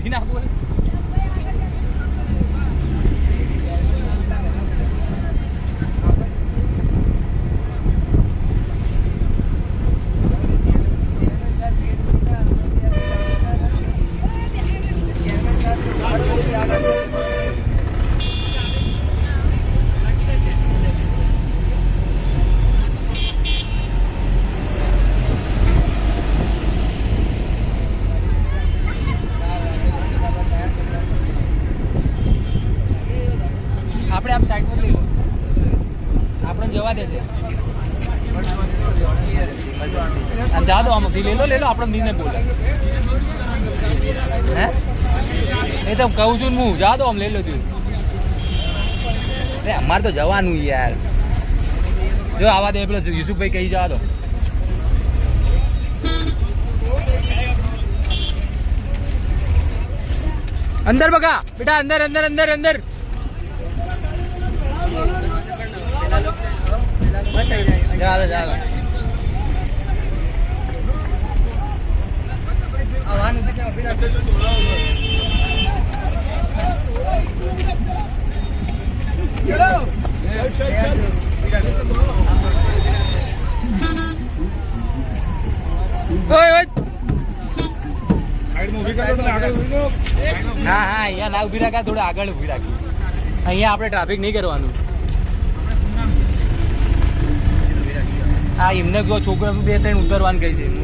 જુઠ્ઠી ના બોલે. આપણે આપ સાઈડ પર લઈ લો, આપણે જવા દેશે. આમ જા દો, આમ લઈ લો આપણે નીને બોલે. હે એ તો કહું છું હું, જા દો આમ લઈ લો તું. અરે અમારે તો જવાનું યાર. જો આવા દે પેલો યુસુફભાઈ કહી જવા દો. અંદર બગા બેટા, અંદર અંદર અંદર અંદર. ચાલો ચાલો. હા હા, અહીંયા ના ઉભી રાખા, થોડું આગળ ઉભી રાખી. અહીંયા આપણે ટ્રાફિક નહીં કરવાનું. હા, એમને છોકરા 2-3 ઉતરવાનું કહી છે.